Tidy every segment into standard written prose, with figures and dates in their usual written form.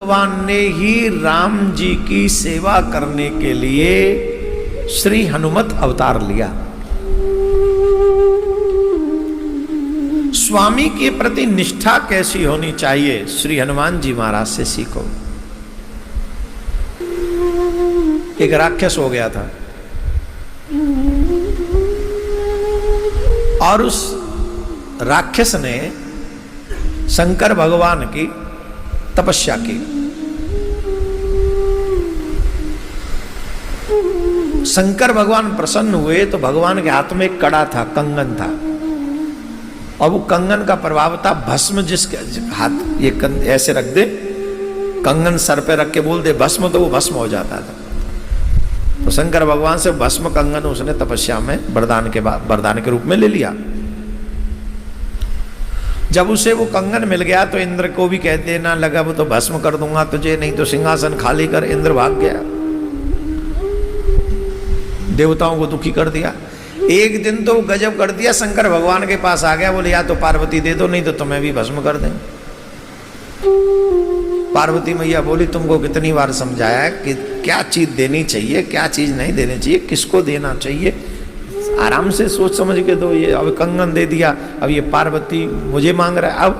भगवान ने ही राम जी की सेवा करने के लिए श्री हनुमत अवतार लिया। स्वामी के प्रति निष्ठा कैसी होनी चाहिए, श्री हनुमान जी महाराज से सीखो। एक राक्षस हो गया था और उस राक्षस ने शंकर भगवान की तपस्या की। शंकर भगवान प्रसन्न हुए तो भगवान के हाथ में एक कड़ा था, कंगन था, और वो कंगन का प्रभाव था भस्म। जिसके हाथ ये ऐसे रख दे, कंगन सर पे रख के बोल दे भस्म, तो वो भस्म हो जाता था। तो शंकर भगवान से भस्म कंगन उसने तपस्या में वरदान के रूप में ले लिया। जब उसे वो कंगन मिल गया तो इंद्र को भी कह देना लगा, वो तो भस्म कर दूंगा तुझे, नहीं तो सिंहासन खाली कर। इंद्र भाग गया, देवताओं को दुखी कर दिया। एक दिन तो गजब कर दिया, शंकर भगवान के पास आ गया, बोले या तो पार्वती दे दो, नहीं तो तुम्हें भी भस्म कर दें। पार्वती मैया बोली तुमको कितनी बार समझाया है कि क्या चीज देनी चाहिए, क्या चीज नहीं देनी चाहिए, किसको देना चाहिए, आराम से सोच समझ के दो। ये अब कंगन दे दिया, अब ये पार्वती मुझे मांग रहा है। अब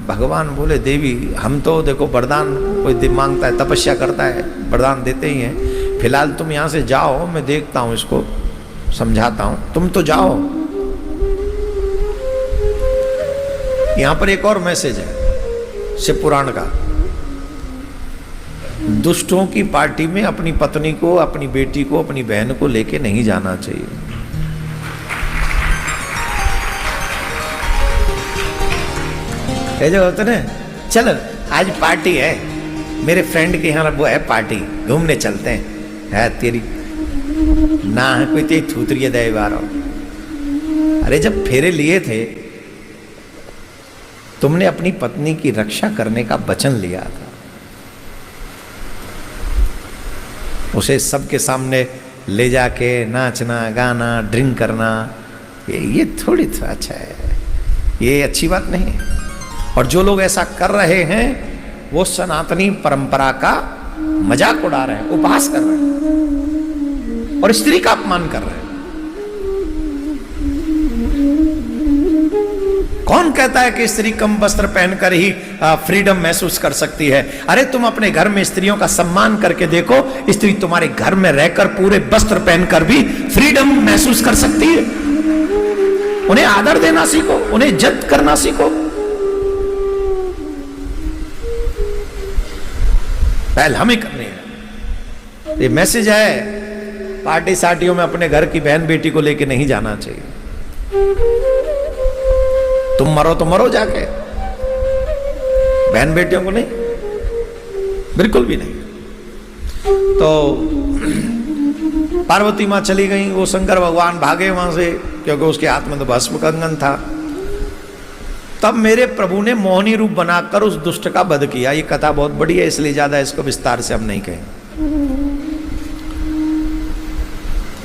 भगवान बोले देवी हम तो देखो वरदान कोई मांगता है, तपस्या करता है, वरदान देते ही हैं। फिलहाल तुम यहाँ से जाओ, मैं देखता हूँ, इसको समझाता हूँ, तुम तो जाओ। यहाँ पर एक और मैसेज है शिव पुराण का। दुष्टों की पार्टी में अपनी पत्नी को, अपनी बेटी को, अपनी बहन को लेके नहीं जाना चाहिए। जो होता ना, चल आज पार्टी है, मेरे फ्रेंड के यहाँ वो है पार्टी, घूमने चलते हैं। है तेरी ना है कोई तेरी थूतरी दे बार। अरे जब फेरे लिए थे तुमने अपनी पत्नी की रक्षा करने का वचन लिया था, उसे सबके सामने ले जाके नाचना गाना ड्रिंक करना, ये थोड़ी अच्छा है, ये अच्छी बात नहीं है। और जो लोग ऐसा कर रहे हैं वो सनातनी परंपरा का मजाक उड़ा रहे हैं, उपहास कर रहे हैं और स्त्री का अपमान कर रहे हैं। कौन कहता है कि स्त्री कम वस्त्र पहनकर ही फ्रीडम महसूस कर सकती है? अरे तुम अपने घर में स्त्रियों का सम्मान करके देखो, स्त्री तुम्हारे घर में रहकर पूरे वस्त्र पहनकर भी फ्रीडम महसूस कर सकती है। उन्हें आदर देना सीखो, उन्हें इज्जत करना सीखो। पहल हमें करनी है। ये मैसेज है, पार्टी सार्टियों में अपने घर की बहन बेटी को लेके नहीं जाना चाहिए। तुम मरो तो मरो जाके, बहन बेटियों को नहीं, बिल्कुल भी नहीं। तो पार्वती मां चली गई, वो शंकर भगवान भागे वहां से, क्योंकि उसके हाथ में तो भस्म कंगन था। तब मेरे प्रभु ने मोहिनी रूप बनाकर उस दुष्ट का वध किया। ये कथा बहुत बड़ी है, इसलिए ज्यादा इसको विस्तार से हम नहीं कहें।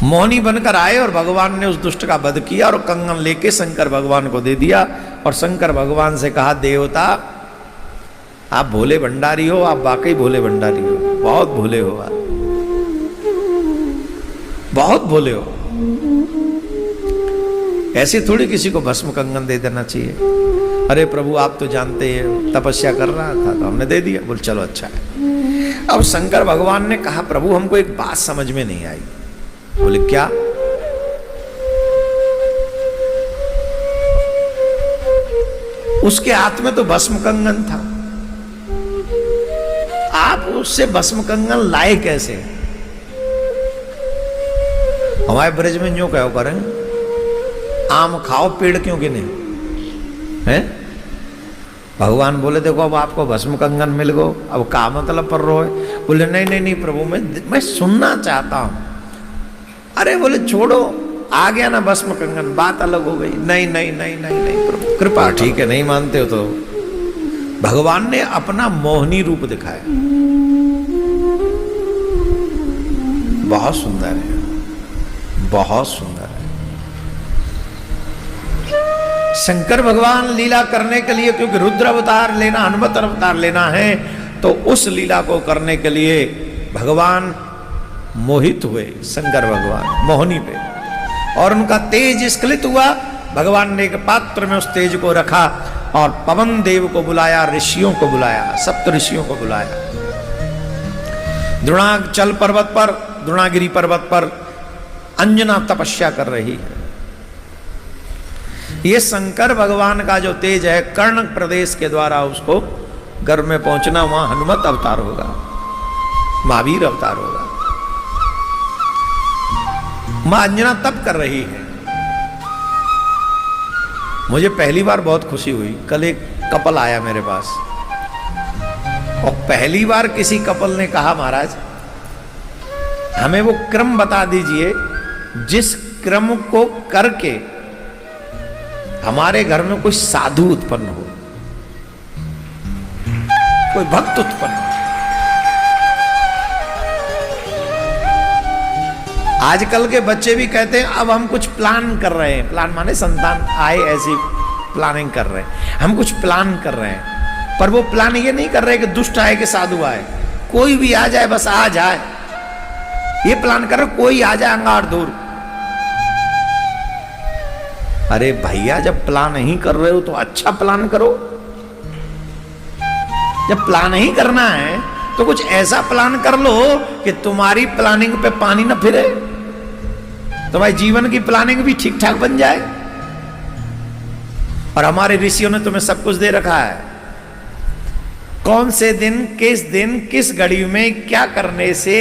मोहिनी बनकर आए और भगवान ने उस दुष्ट का वध किया और कंगन लेके शंकर भगवान को दे दिया। और शंकर भगवान से कहा, देवता आप भोले भंडारी हो, आप वाकई भोले भंडारी हो, बहुत भोले हो आप, बहुत भोले हो। ऐसे थोड़ी किसी को भस्म कंगन दे देना चाहिए। अरे प्रभु आप तो जानते हैं तपस्या कर रहा था तो हमने दे दिया। बोल चलो अच्छा है। अब शंकर भगवान ने कहा, प्रभु हमको एक बात समझ में नहीं आई। बोले क्या? उसके हाथ में तो भस्म कंगन था, आप उससे भस्म कंगन लाए कैसे? हमारे ब्रज में यूं कहो करें, आम खाओ पेड़ क्यों गिने हैं? भगवान बोले देखो अब आपको भस्म कंगन मिल गो, अब का मतलब पर रो है? बोले नहीं नहीं नहीं प्रभु मैं सुनना चाहता हूं। अरे बोले छोड़ो, आ गया ना भस्म कंगन, बात अलग हो गई। नहीं नहीं नहीं नहीं नहीं प्रभु कृपा। ठीक है नहीं मानते हो तो भगवान ने अपना मोहिनी रूप दिखाया, बहुत सुंदर है, बहुत सुंदर है। शंकर भगवान लीला करने के लिए, क्योंकि रुद्र अवतार लेना, हनुमत अवतार लेना है, तो उस लीला को करने के लिए भगवान मोहित हुए, शंकर भगवान मोहिनी पे, और उनका तेज स्खलित हुआ। भगवान ने एक पात्र में उस तेज को रखा और पवन देव को बुलाया, ऋषियों को बुलाया, सप्त ऋषियों को बुलाया। द्रोणाचल पर्वत पर, द्रोणागिरी पर्वत पर अंजना तपस्या कर रही है। ये शंकर भगवान का जो तेज है, कर्ण प्रदेश के द्वारा उसको गर्भ में पहुंचना, वहां हनुमत अवतार होगा, महावीर अवतार होगा। मां अंजना तप कर रही है। मुझे पहली बार बहुत खुशी हुई। कल एक कपल आया मेरे पास और पहली बार किसी कपल ने कहा, महाराज हमें वो क्रम बता दीजिए जिस क्रम को करके हमारे घर में कोई साधु उत्पन्न हो, कोई भक्त उत्पन्न हो। आजकल के बच्चे भी कहते हैं अब हम कुछ प्लान कर रहे हैं, प्लान माने संतान आए ऐसी प्लानिंग कर रहे हैं, हम कुछ प्लान कर रहे हैं। पर वो प्लान ये नहीं कर रहे कि दुष्ट आए कि साधु आए, कोई भी आ जाए बस आ जाए, ये प्लान कर रहे कोई आ जाए अंगार दूर। अरे भैया जब प्लान नहीं कर रहे हो तो अच्छा प्लान करो। जब प्लान ही करना है तो कुछ ऐसा प्लान कर लो कि तुम्हारी प्लानिंग पे पानी ना फिरे, तुम्हारे जीवन की प्लानिंग भी ठीक ठाक बन जाए। और हमारे ऋषियों ने तुम्हें सब कुछ दे रखा है, कौन से दिन किस घड़ी में क्या करने से,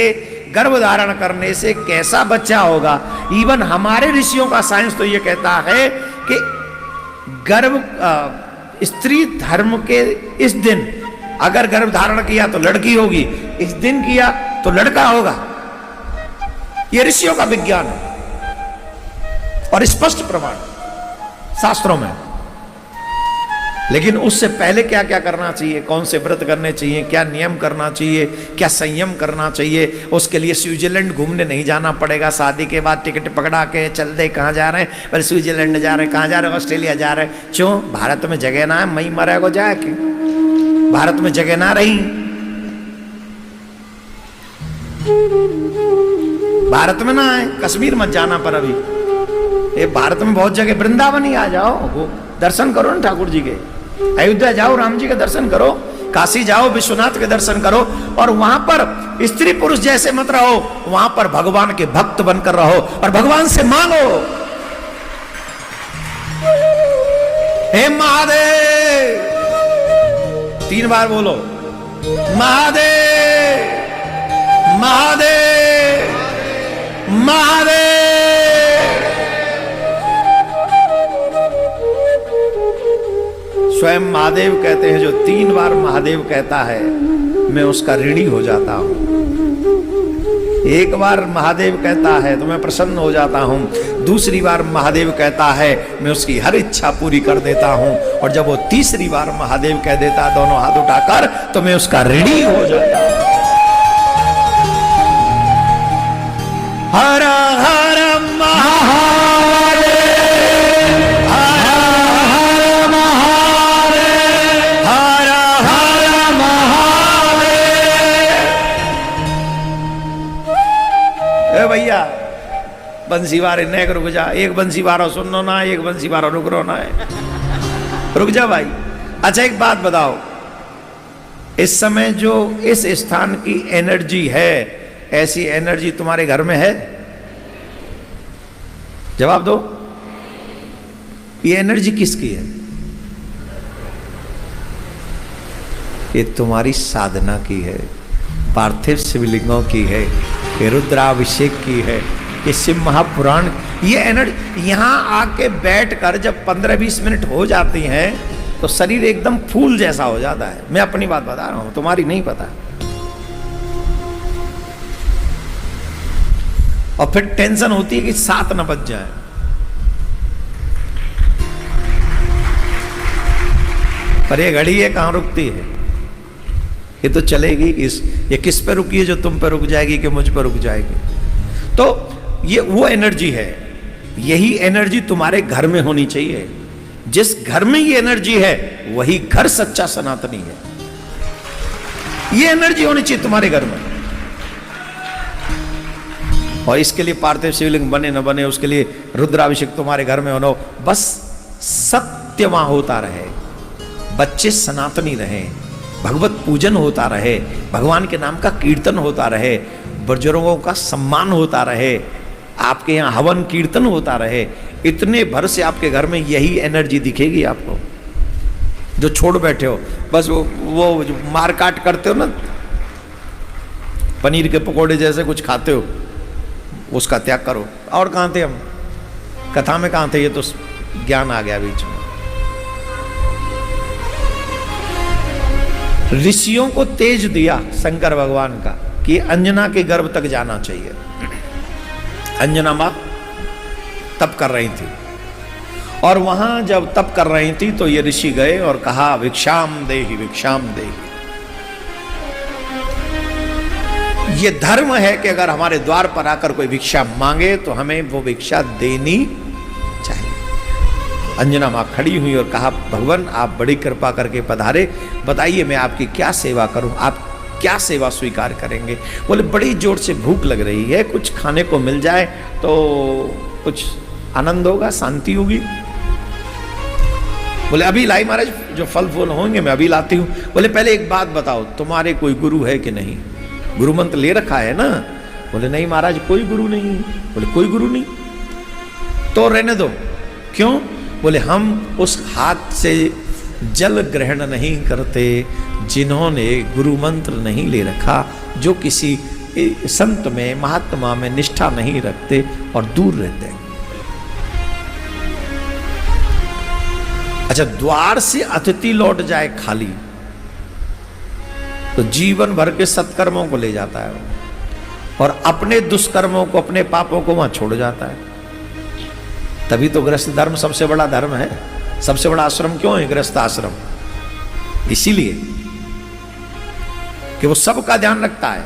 गर्भ धारण करने से कैसा बच्चा होगा। इवन हमारे ऋषियों का साइंस तो ये कहता है कि गर्भ स्त्री धर्म के इस दिन अगर गर्भ धारण किया तो लड़की होगी, इस दिन किया तो लड़का होगा। यह ऋषियों का विज्ञान है और स्पष्ट प्रमाण शास्त्रों में। लेकिन उससे पहले क्या क्या करना चाहिए, कौन से व्रत करने चाहिए, क्या नियम करना चाहिए, क्या संयम करना चाहिए, उसके लिए स्विट्जरलैंड घूमने नहीं जाना पड़ेगा। शादी के बाद टिकट पकड़ा के चल दे, कहाँ जा रहे हैं, पर स्विट्जरलैंड जा रहे हैं, कहाँ जा रहे हैं, ऑस्ट्रेलिया जा रहे हैं। क्यों? भारत में जगह ना है, मई मरे को जाए कि भारत में जगह ना रही, भारत में ना है, कश्मीर मत जाना। पर अभी ये भारत में बहुत जगह, वृंदावन ही आ जाओ, दर्शन करो ना ठाकुर जी के, अयोध्या जाओ राम जी के दर्शन करो, काशी जाओ विश्वनाथ के दर्शन करो, और वहां पर स्त्री पुरुष जैसे मत रहो, वहां पर भगवान के भक्त बनकर रहो और भगवान से मांगो, हे महादेव, 3 बार बोलो, महादेव महादेव महादेव। स्वयं महादेव कहते हैं, जो 3 बार महादेव कहता है मैं उसका ऋणी हो जाता हूं। 1 बार महादेव कहता है तो मैं प्रसन्न हो जाता हूं, दूसरी बार महादेव कहता है मैं उसकी हर इच्छा पूरी कर देता हूं, और जब वो तीसरी बार महादेव कह देता दोनों हाथ उठाकर तो मैं उसका ऋणी हो जाता हूं। हर हर महादेव, हर हर महादेव, हर हर महादेव। ए भैया बंसीवार इन्हें रुक जा, एक बंसीवार सुनना ना, एक बंसीवार रुक रो ना है, रुक जा भाई। अच्छा एक बात बताओ, इस समय जो इस स्थान की एनर्जी है, ऐसी एनर्जी तुम्हारे घर में है? जवाब दो। ये एनर्जी किसकी है? ये तुम्हारी साधना की है, पार्थिव शिवलिंगों की है, ये रुद्राभिषेक की है, ये शिव महापुराण। ये एनर्जी यहां आके बैठकर जब 15-20 मिनट हो जाती हैं तो शरीर एकदम फूल जैसा हो जाता है। मैं अपनी बात बता रहा हूं, तुम्हारी नहीं पता। और फिर टेंशन होती है कि 7 न बज जाए। पर ये घड़ी है कहां रुकती है? ये तो चलेगी। ये किस पे रुकी है जो तुम पे रुक जाएगी कि मुझ पे रुक जाएगी? तो ये वो एनर्जी है, यही एनर्जी तुम्हारे घर में होनी चाहिए। जिस घर में ये एनर्जी है वही घर सच्चा सनातनी है। ये एनर्जी होनी चाहिए तुम्हारे घर में। और इसके लिए पार्थिव शिवलिंग बने न बने, उसके लिए रुद्राभिषेक तुम्हारे घर में होना, बस सत्य वहां होता रहे, बच्चे सनातनी रहे, भगवत पूजन होता रहे, भगवान के नाम का कीर्तन होता रहे, बुजुर्गों का सम्मान होता रहे, आपके यहाँ हवन कीर्तन होता रहे, इतने भर से आपके घर में यही एनर्जी दिखेगी आपको। जो छोड़ बैठे हो, बस वो जो मार काट करते हो ना, पनीर के पकोड़े जैसे कुछ खाते हो, उसका त्याग करो। और कहाँ थे हम, कथा में कहाँ थे, ये तो ज्ञान आ गया बीच में। ऋषियों को तेज दिया शंकर भगवान का कि अंजना के गर्भ तक जाना चाहिए। अंजना माँ तप कर रही थी, और वहां जब तप कर रही थी तो ये ऋषि गए और कहा भिक्षाम देहि भिक्षाम देहि। ये धर्म है कि अगर हमारे द्वार पर आकर कोई भिक्षा मांगे तो हमें वो भिक्षा देनी चाहिए। अंजना माँ खड़ी हुई और कहा भगवान आप बड़ी कृपा करके पधारे, बताइए मैं आपकी क्या सेवा करूं, आप क्या सेवा स्वीकार करेंगे। बोले बड़ी जोर से भूख लग रही है, कुछ खाने को मिल जाए तो कुछ आनंद होगा, शांति होगी। बोले अभी लाई महाराज, जो फल फूल होंगे मैं अभी लाती हूँ। बोले पहले एक बात बताओ, तुम्हारे कोई गुरु है कि नहीं, गुरु मंत्र ले रखा है ना। बोले नहीं महाराज कोई गुरु नहीं। बोले कोई गुरु नहीं तो रहने दो। क्यों? बोले हम उस हाथ से जल ग्रहण नहीं करते जिन्होंने गुरु मंत्र नहीं ले रखा, जो किसी संत में महात्मा में निष्ठा नहीं रखते और दूर रहते हैं। अच्छा, द्वार से अतिथि लौट जाए खाली तो जीवन भर के सत्कर्मों को ले जाता है और अपने दुष्कर्मों को, अपने पापों को वहां छोड़ जाता है। तभी तो गृहस्थ धर्म सबसे बड़ा धर्म है। सबसे बड़ा आश्रम क्यों है गृहस्थ आश्रम? इसीलिए कि वो सबका ध्यान रखता है।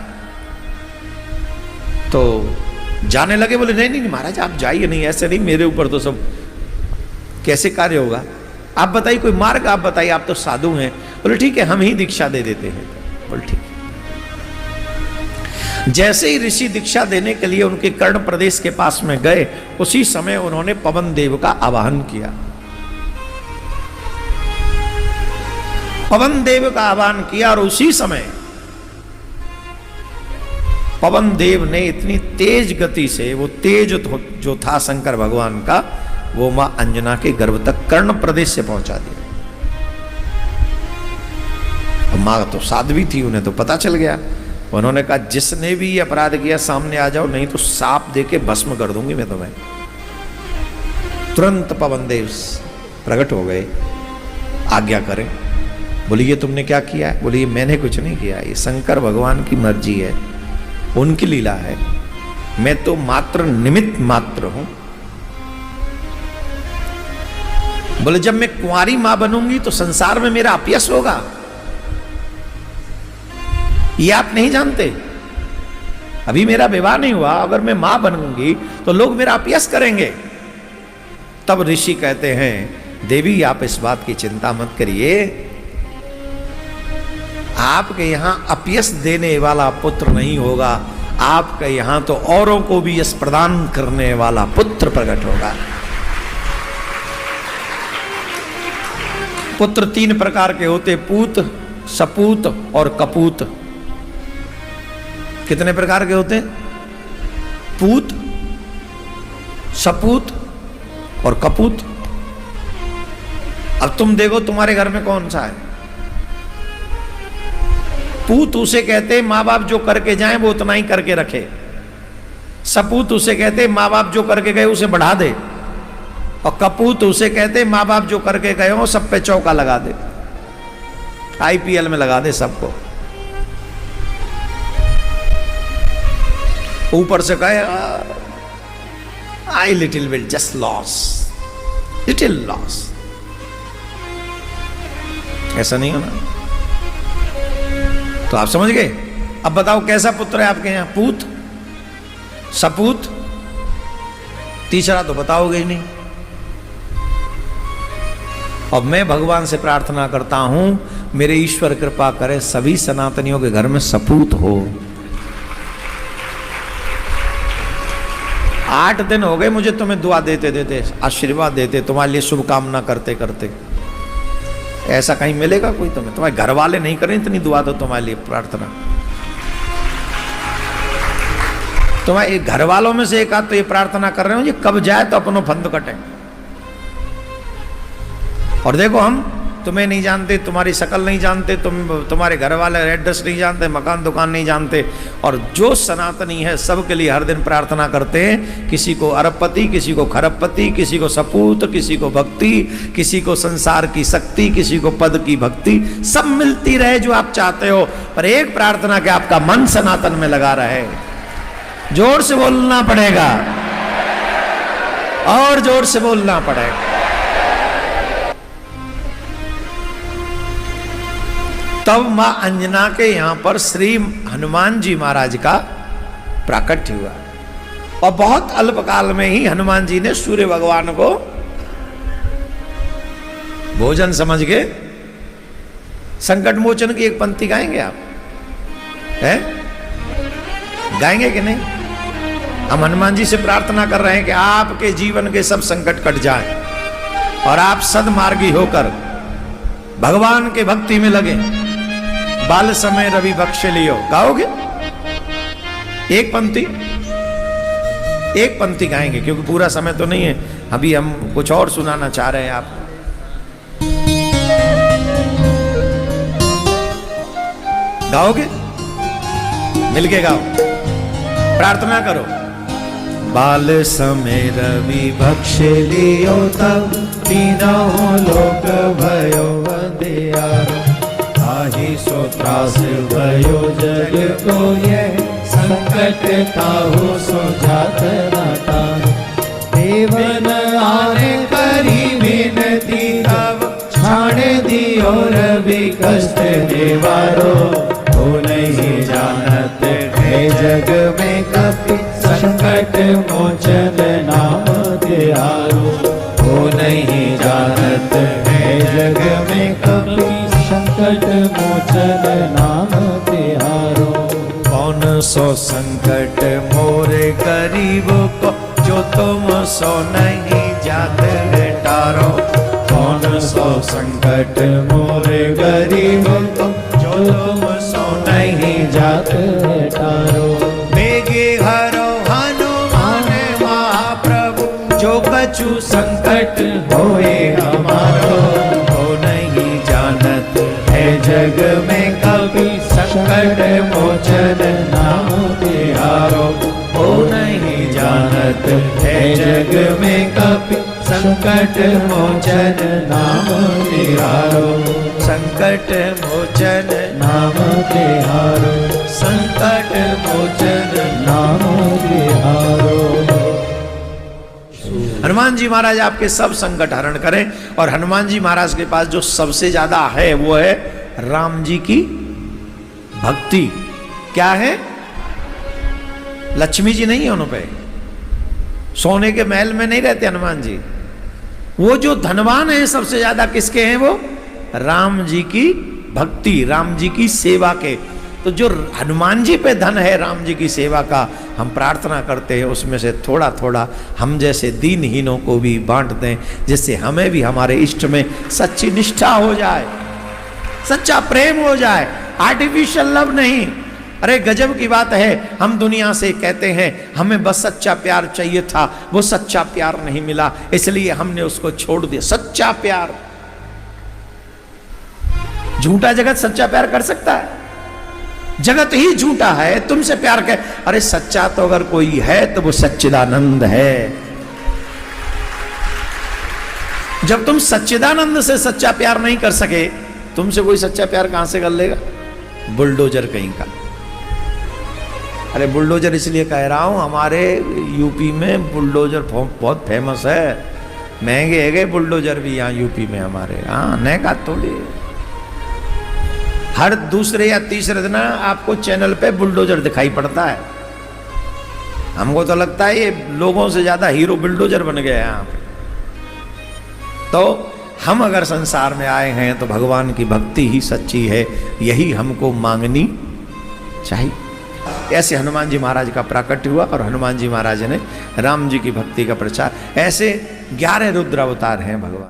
तो जाने लगे, बोले नहीं नहीं महाराज आप जाइए, नहीं ऐसे नहीं, मेरे ऊपर तो सब कैसे कार्य होगा, आप बताइए कोई मार्ग आप बताइए, आप तो साधु हैं। बोले ठीक है हम ही दीक्षा दे देते हैं। बोले ठीक है। जैसे ही ऋषि दीक्षा देने के लिए उनके कर्ण प्रदेश के पास में गए, उसी समय उन्होंने पवन देव का आवाहन किया। पवन देव का आह्वान किया और उसी समय पवन देव ने इतनी तेज गति से, वो तेज जो था शंकर भगवान का, वो मां अंजना के गर्भ तक कर्ण प्रदेश से पहुंचा दिया। मां तो साध्वी थी, उन्हें तो पता चल गया। उन्होंने कहा जिसने भी ये अपराध किया सामने आ जाओ, नहीं तो सांप दे के भस्म कर दूंगी मैं तुम्हें। तुरंत पवन देव प्रकट हो गए, आज्ञा करें। बोली ये तुमने क्या किया है? बोली मैंने कुछ नहीं किया, ये शंकर भगवान की मर्जी है, उनकी लीला है, मैं तो मात्र निमित्त मात्र हूं। बोले जब मैं कुंवारी मां बनूंगी तो संसार में मेरा अपयश होगा, ये आप नहीं जानते। अभी मेरा विवाह नहीं हुआ, अगर मैं मां बनूंगी तो लोग मेरा अपयश करेंगे। तब ऋषि कहते हैं देवी आप इस बात की चिंता मत करिए, आपके यहां अपयश देने वाला पुत्र नहीं होगा, आपके यहां तो औरों को भी यश प्रदान करने वाला पुत्र प्रकट होगा। पुत्र तीन प्रकार के होते, पूत, सपूत और कपूत। कितने प्रकार के होते? पूत, सपूत और कपूत। अब तुम देखो तुम्हारे घर में कौन सा है? पूत उसे कहते माँ बाप जो करके जाए वो उतना ही करके रखे। सपूत उसे कहते माँ बाप जो करके गए उसे बढ़ा दे। और कपूत उसे कहते माँ बाप जो करके गए हो सब पे चौका लगा दे, IPL में लगा दे सबको। ऊपर से कहे I little will just loss, little loss. ऐसा नहीं होना। तो आप समझ गए? अब बताओ कैसा पुत्र है आपके यहां? पूत, सपूत, तीसरा तो बताओगे ही नहीं। और मैं भगवान से प्रार्थना करता हूं मेरे ईश्वर कृपा करे सभी सनातनियों के घर में सपूत हो। 8 दिन हो गए मुझे तुम्हें दुआ देते देते, आशीर्वाद देते, तुम्हारे लिए शुभकामना करते करते। ऐसा कहीं मिलेगा कोई तुम्हें? तुम्हारे घर वाले नहीं करें इतनी दुआ तो तुम्हारे लिए प्रार्थना। तुम्हारे घर वालों में से एक आध तो ये प्रार्थना कर रहे हो ये कब जाए तो अपनों फंद कटे। और देखो हम तुम्हें नहीं जानते, तुम्हारी शकल नहीं जानते, तुम्हारे घर वाले एड्रेस नहीं जानते, मकान दुकान नहीं जानते, और जो सनातनी है सबके लिए हर दिन प्रार्थना करते हैं। किसी को अरबपति, किसी को खरबपति, किसी को सपूत, किसी को भक्ति, किसी को संसार की शक्ति, किसी को पद की भक्ति, सब मिलती रहे जो आप चाहते हो, पर एक प्रार्थना कि आपका मन सनातन में लगा रहे। जोर से बोलना पड़ेगा और जोर से बोलना पड़ेगा। तब मां अंजना के यहां पर श्री हनुमान जी महाराज का प्राकट्य हुआ, और बहुत अल्पकाल में ही हनुमान जी ने सूर्य भगवान को भोजन समझ के संकट मोचन की एक पंक्ति गाएंगे आप? हैं? गाएंगे कि नहीं? हम हनुमान जी से प्रार्थना कर रहे हैं कि आपके जीवन के सब संकट कट जाएं और आप सदमार्गी होकर भगवान के भक्ति में लगे। बाल समय रवि बख्श लियो, गाओगे? एक पंक्ति गाएंगे क्योंकि पूरा समय तो नहीं है, अभी हम कुछ और सुनाना चाह रहे हैं आप। गाओगे? मिलके गाओ, प्रार्थना करो। बाल समय रवि बख्श लियो तब तीनों लोक भयो अंधियारो, ताहि सो त्रास भयो जग को ये संकट काहू सो जात न तारो। देवन आने करी विनती तब छाड़े दियो रवि कष्ट निवारो, हो नहीं जानत है जग में कपि संकट मोचन नाम तिहारो। हो नहीं जानत है जग में कपि संकट मोचन नाम तिहारो। कौन सो संकट मोरे गरीब को जो तुम सो नहीं जात टारो। कौन सो संकट मोरे गरीब को जो तुम सो नहीं जात टारो। बेगे हरो हनुमान महाप्रभु जो कछु संकट होए हमारो। हो नहीं जानत है जग में कभी संकट मोचन नाम तिहारो। हो नहीं जानत है जग में कभी संकट मोचन नाम तिहारो। संकट मोचन नाम तिहारो। संकट मोचन नाम तिहारो। हनुमान जी महाराज आपके सब संकट हरण करें। और हनुमान जी महाराज के पास जो सबसे ज्यादा है वो है राम जी की भक्ति। क्या है? लक्ष्मी जी नहीं है उन पे, सोने के महल में नहीं रहते हनुमान जी। वो जो धनवान है सबसे ज्यादा किसके हैं? वो राम जी की भक्ति, राम जी की सेवा के। तो जो हनुमान जी पे धन है राम जी की सेवा का, हम प्रार्थना करते हैं उसमें से थोड़ा थोड़ा हम जैसे दीनहीनों को भी बांट दें, जिससे हमें भी हमारे इष्ट में सच्ची निष्ठा हो जाए, सच्चा प्रेम हो जाए, आर्टिफिशियल लव नहीं। अरे गजब की बात है, हम दुनिया से कहते हैं हमें बस सच्चा प्यार चाहिए था, वो सच्चा प्यार नहीं मिला इसलिए हमने उसको छोड़ दिया। सच्चा प्यार, झूठा जगत सच्चा प्यार कर सकता है? जगत ही झूठा है, तुमसे प्यार कर। अरे सच्चा तो अगर कोई है तो वो सच्चिदानंद है। जब तुम सच्चिदानंद से सच्चा प्यार नहीं कर सके, तुमसे कोई सच्चा प्यार कहां से कर लेगा? बुलडोजर कहीं का। अरे बुलडोजर इसलिए कह रहा हूं, हमारे यूपी में बुलडोजर बहुत फेमस है, महंगे है गए बुलडोजर भी यहाँ यूपी में हमारे। हाँ, नए का थोड़ी, हर दूसरे या तीसरे दिन आपको चैनल पे बुलडोजर दिखाई पड़ता है। हमको तो लगता है ये लोगों से ज्यादा हीरो बुलडोजर बन गए यहाँ पे। तो हम अगर संसार में आए हैं तो भगवान की भक्ति ही सच्ची है, यही हमको मांगनी चाहिए। ऐसे हनुमान जी महाराज का प्राकट्य हुआ और हनुमान जी महाराज ने राम जी की भक्ति का प्रचार। ऐसे 11 रुद्र अवतार हैं भगवान।